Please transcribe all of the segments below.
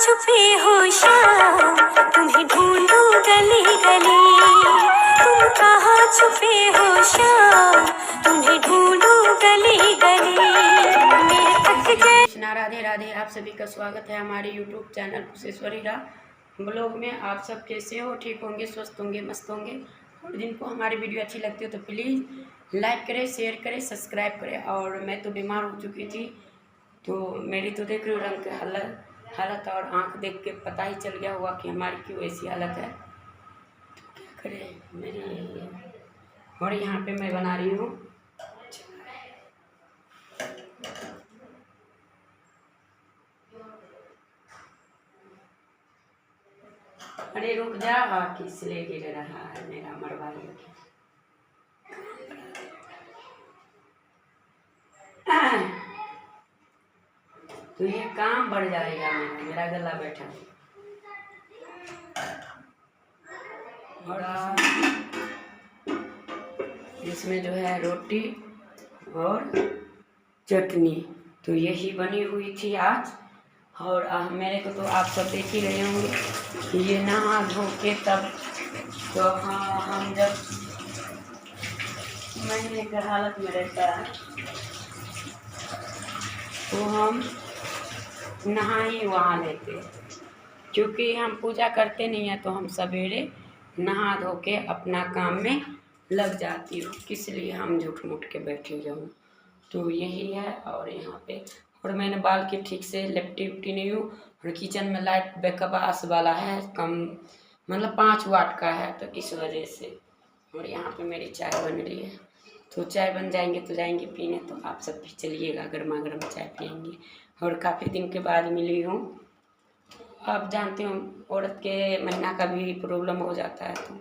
छुपे हो शाम, तुम्हें ढूंढूं गली गली। तुम कहाँ छुपे हो शाम, तुम्हें ढूंढूं गली गली। मेरे थक गए। कृष्णा राधे राधे। आप सभी का स्वागत है हमारे YouTube चैनल कुशेश्वरी राह ब्लॉग में। आप सब कैसे हो? ठीक होंगे, स्वस्थ होंगे, मस्त होंगे। और जिनको हमारी वीडियो अच्छी लगती हो तो प्लीज़ लाइक करें, शेयर करें, सब्सक्राइब करें। और मैं तो बीमार हो चुकी थी, तो मेरी तो देख रही हो रंग की हालत और आंख देख के पता ही चल गया होगा कि हमारी क्यों ऐसी हालत है। तो क्या करें, मेरी यही है। और यहाँ पे मैं बना रही हूँ अरे रुक जा, किस ले गिर रहा है मेरा मरवा। तो ये काम बढ़ जाएगा मेरा गला बैठा। और इसमें जो है रोटी और चटनी तो यही बनी हुई थी आज। और मेरे को तो आप सब देख ही रहे होंगे कि ये नहा धो के तब तो हाँ हम जब महीने की हालत में रहता है तो हम नहा ही वहाँ लेते, क्योंकि हम पूजा करते नहीं हैं। तो हम सवेरे नहा धो के अपना काम में लग जाती हूँ, किस लिए हम झूठ मूठ के बैठे जाऊँ। तो यही है। और यहाँ पे और मैंने बाल के ठीक से लिपटी उपटी नहीं हूँ। और किचन में लाइट बैकअप वाला है, कम मतलब 5 वाट का है, तो इस वजह से। और यहाँ पे मेरी चाय बन रही है, तो चाय बन जाएंगे तो जाएंगे पीने। तो आप सब भी चलिएगा, गर्मा गर्म चाय पियेंगे। और काफ़ी दिन के बाद मिली हूँ। आप जानते हो औरत के महीना का भी प्रॉब्लम हो जाता है तो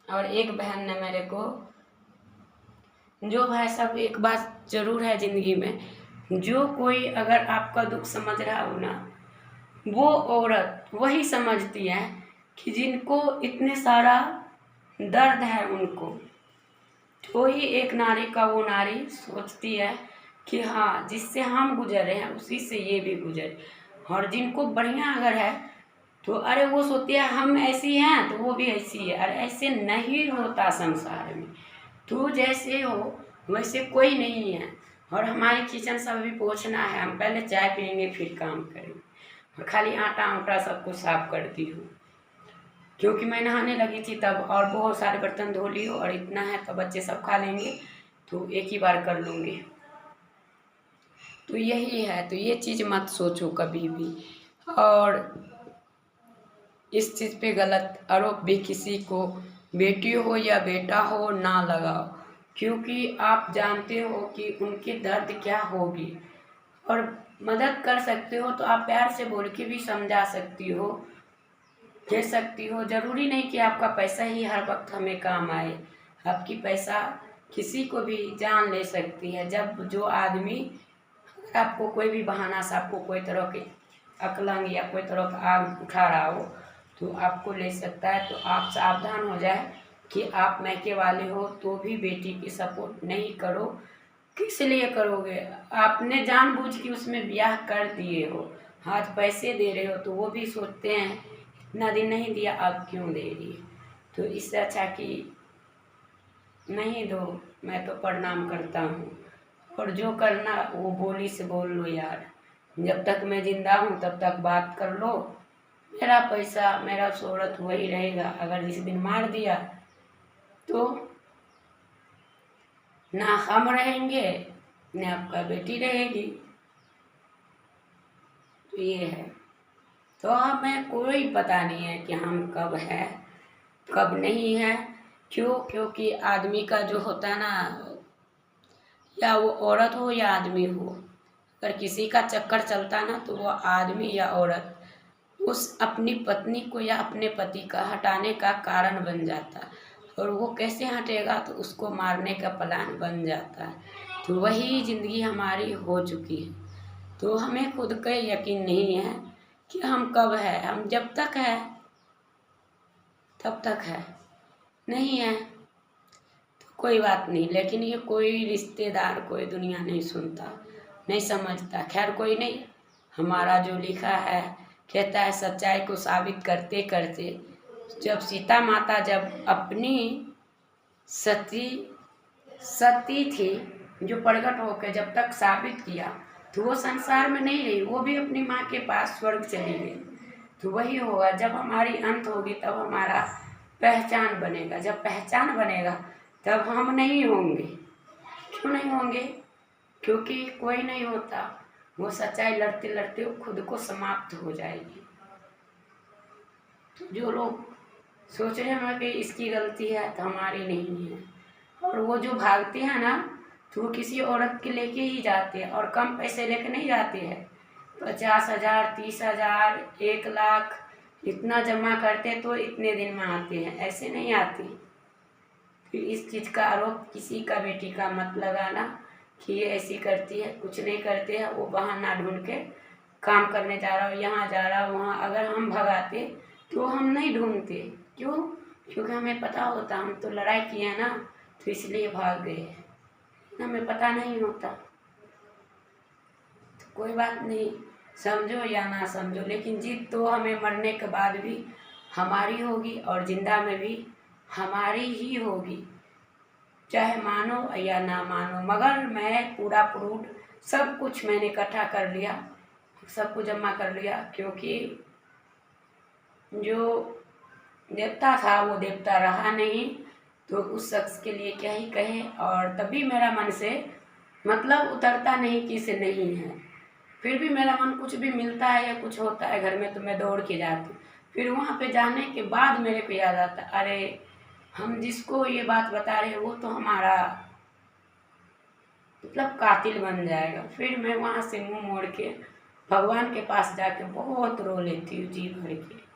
और एक बहन ने मेरे को, जो भाई साहब एक बात जरूर है ज़िंदगी में, जो कोई अगर आपका दुख समझ रहा हो ना, वो औरत वही समझती है कि जिनको इतने सारा दर्द है उनको। तो ही एक नारी का वो नारी सोचती है कि हाँ, जिससे हम गुजर रहे हैं उसी से ये भी गुजरे। और जिनको बढ़िया अगर है तो अरे वो सोचती है हम ऐसी हैं तो वो भी ऐसी है। अरे ऐसे नहीं होता संसार में, तू जैसे हो वैसे कोई नहीं है। और हमारी किचन सब भी पोछना है, हम पहले चाय पियेंगे फिर काम करेंगे। और खाली आटा उटा सब कुछ साफ करती हूँ, क्योंकि मैं नहाने लगी थी तब। और बहुत सारे बर्तन धो ली और इतना है तो बच्चे सब खा लेंगे, तो एक ही बार कर लूँगी। तो यही है। तो ये चीज़ मत सोचो कभी भी, और इस चीज़ पे गलत आरोप भी किसी को, बेटी हो या बेटा हो, ना लगाओ। क्योंकि आप जानते हो कि उनकी दर्द क्या होगी। और मदद कर सकते हो तो आप प्यार से बोल के भी समझा सकती हो, दे सकती हो। ज़रूरी नहीं कि आपका पैसा ही हर वक्त हमें काम आए। आपकी पैसा किसी को भी जान ले सकती है। जब जो आदमी, अगर आपको कोई भी बहाना से आपको कोई तरह की अकलंग या कोई तरह का आग उठा रहा हो तो आपको ले सकता है। तो आप सावधान हो जाए कि आप मैके वाले हो तो भी बेटी की सपोर्ट नहीं करो। किस लिए करोगे? आपने जानबूझ के उसमें ब्याह कर दिए हो, हाथ पैसे दे रहे हो, तो वो भी सोचते हैं इतना दिन नहीं दिया अब क्यों दे रही है। तो इससे अच्छा कि नहीं दो। मैं तो प्रणाम करता हूँ। और जो करना वो बोली से बोल लो यार। जब तक मैं जिंदा हूँ तब तक बात कर लो। मेरा पैसा मेरा शोहरत वही रहेगा। अगर जिस दिन मार दिया तो ना हम रहेंगे न आपका बेटी रहेगी। तो ये है। तो हमें कोई पता नहीं है कि हम कब है कब नहीं है। क्योंकि आदमी का जो होता है ना, या वो औरत हो या आदमी हो, अगर किसी का चक्कर चलता ना तो वो आदमी या औरत उस अपनी पत्नी को या अपने पति का हटाने का कारण बन जाता है। और वो कैसे हटेगा तो उसको मारने का प्लान बन जाता है। तो वही ज़िंदगी हमारी हो चुकी है। तो हमें खुद का यकीन नहीं है कि हम कब है। हम जब तक है तब तक है, नहीं है तो कोई बात नहीं, लेकिन ये कोई रिश्तेदार, कोई दुनिया नहीं सुनता, नहीं समझता। खैर कोई नहीं, हमारा जो लिखा है कहता है सच्चाई को साबित करते करते जब सीता माता जब अपनी सती सती थी, जो प्रकट होकर जब तक साबित किया, तो वो संसार में नहीं रही, वो भी अपनी माँ के पास स्वर्ग चली गई। तो वही होगा, जब हमारी अंत होगी तब हमारा पहचान बनेगा। जब पहचान बनेगा तब हम नहीं होंगे। क्यों नहीं होंगे? क्योंकि कोई नहीं होता, वो सच्चाई लड़ते लड़ते वो खुद को समाप्त हो जाएगी। तो जो लोग सोच रहे हैं कि इसकी गलती है, तो हमारी नहीं है। और वो जो भागते हैं ना, तो वो किसी औरत के लेके ही जाते हैं, और कम पैसे लेके नहीं जाते हैं। 50,000, 30,000, 1 लाख इतना जमा करते तो इतने दिन में आते हैं, ऐसे नहीं आते। फिर इस चीज़ का आरोप किसी का बेटी का मत लगाना कि ये ऐसी करती है, कुछ नहीं करते हैं। वो बहाना ढूंढ के काम करने जा रहा हो, यहाँ जा रहा हो, वहाँ। अगर हम भगाते तो हम नहीं ढूंढते। क्यों? क्योंकि हमें पता होता, हम तो लड़ाई किए हैं ना, तो इसलिए भाग गए। हमें पता नहीं होता। तो कोई बात नहीं, समझो या ना समझो, लेकिन जीत तो हमें मरने के बाद भी हमारी होगी, और जिंदा में भी हमारी ही होगी, चाहे मानो या ना मानो। मगर मैं पूरा प्रूफ सब कुछ मैंने इकट्ठा कर लिया, सब कुछ जमा कर लिया, क्योंकि जो देवता था वो देवता रहा नहीं, तो उस शख्स के लिए क्या ही कहे। और तभी मेरा मन से मतलब उतरता नहीं कि इसे नहीं है। फिर भी मेरा मन कुछ भी मिलता है या कुछ होता है घर में, तो मैं दौड़ के जाती हूँ। फिर वहाँ पे जाने के बाद मेरे को याद आता, अरे हम जिसको ये बात बता रहे हैं वो तो हमारा मतलब कातिल बन जाएगा। फिर मैं वहाँ से मुंह मोड़ के भगवान के पास जाके बहुत रो लेती हूँ, जी भर के।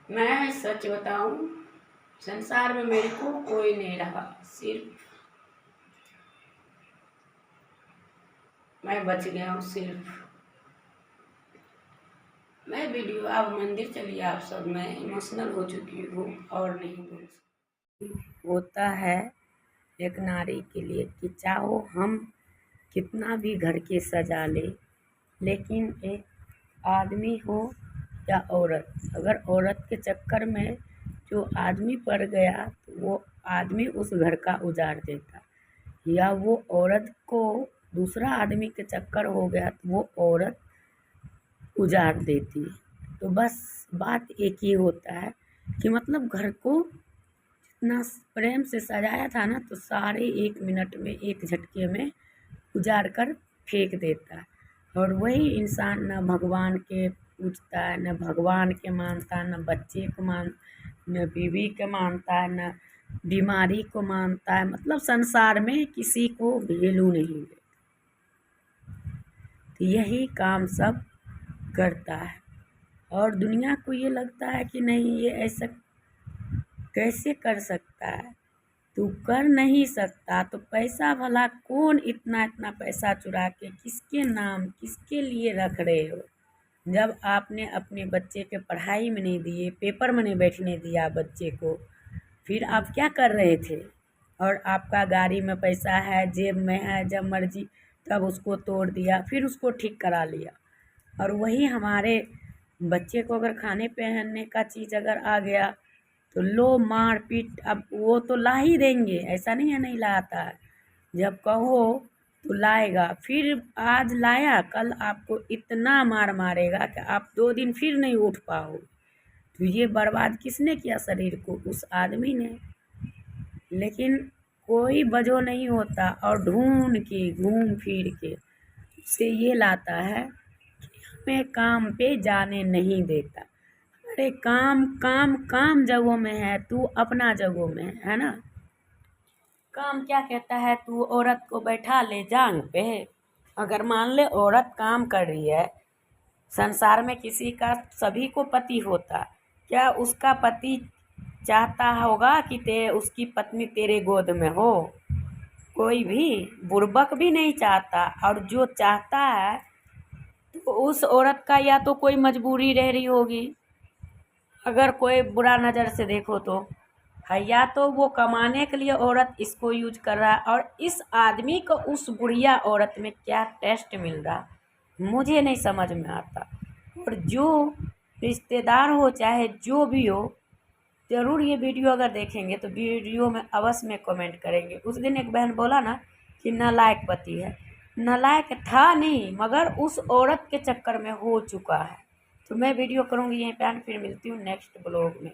मैं सच बताऊँ, संसार में मेरे को कोई नहीं रहा, सिर्फ मैं बच गया हूँ। सिर्फ मैं वीडियो, आप मंदिर चलिए आप सब, मैं इमोशनल हो चुकी हूँ और नहीं बोल सकती। होता है एक नारी के लिए कि चाहो हम कितना भी घर के सजा ले, लेकिन एक आदमी हो या औरत, अगर औरत के चक्कर में जो आदमी पड़ गया तो वो आदमी उस घर का उजाड़ देता, या वो औरत को दूसरा आदमी के चक्कर हो गया तो वो औरत उजाड़ देती है। तो बस बात एक ही होता है कि मतलब घर को जितना प्रेम से सजाया था ना, तो सारे 1 मिनट में, एक झटके में उजाड़ कर फेंक देता है। और वही इंसान न भगवान के पूजता है, न भगवान के मानता है, न बच्चे को न बीवी के मानता है, न बीमारी को मानता है। मतलब संसार में किसी को वैल्यू नहीं देता। तो यही काम सब करता है, और दुनिया को ये लगता है कि नहीं, ये ऐसा कैसे कर सकता है। तू कर नहीं सकता तो पैसा भला कौन इतना इतना पैसा चुरा के किसके नाम, किसके लिए रख रहे हो? जब आपने अपने बच्चे के पढ़ाई में नहीं दिए, पेपर में नहीं बैठने दिया बच्चे को, फिर आप क्या कर रहे थे? और आपका गाड़ी में पैसा है, जेब में है, जब मर्जी तब उसको तोड़ दिया, फिर उसको ठीक करा लिया। और वही हमारे बच्चे को अगर खाने पहनने का चीज़ अगर आ गया तो लो मार पीट। अब वो तो ला ही देंगे, ऐसा नहीं है नहीं लाता है, जब कहो तो लाएगा। फिर आज लाया, कल आपको इतना मार मारेगा कि आप 2 दिन फिर नहीं उठ पाओ। तो ये बर्बाद किसने किया शरीर को? उस आदमी ने। लेकिन कोई वजह नहीं होता, और ढूंढ के घूम फिर के उससे ये लाता है कि हमें काम पे जाने नहीं देता। अरे काम काम काम जगहों में है, तू अपना जगहों में है ना। काम क्या कहता है? तू औरत को बैठा ले जांग पे। अगर मान ले औरत काम कर रही है, संसार में किसी का, सभी को पति होता, क्या उसका पति चाहता होगा कि उसकी पत्नी तेरे गोद में हो? कोई भी बुर्बक भी नहीं चाहता। और जो चाहता है तो उस औरत का या तो कोई मजबूरी रह रही होगी, अगर कोई बुरा नज़र से देखो तो, है, या तो वो कमाने के लिए औरत इसको यूज कर रहा है, और इस आदमी को उस बुढ़िया औरत में क्या टेस्ट मिल रहा मुझे नहीं समझ में आता। और जो रिश्तेदार हो चाहे जो भी हो, ज़रूर ये वीडियो अगर देखेंगे तो वीडियो में अवश्य में कमेंट करेंगे। उस दिन एक बहन बोला ना कि नालायक पति है, नालायक था नहीं, मगर उस औरत के चक्कर में हो चुका है। तो मैं वीडियो करूँगी यहीं पे, फिर मिलती हूँ नेक्स्ट ब्लॉग में।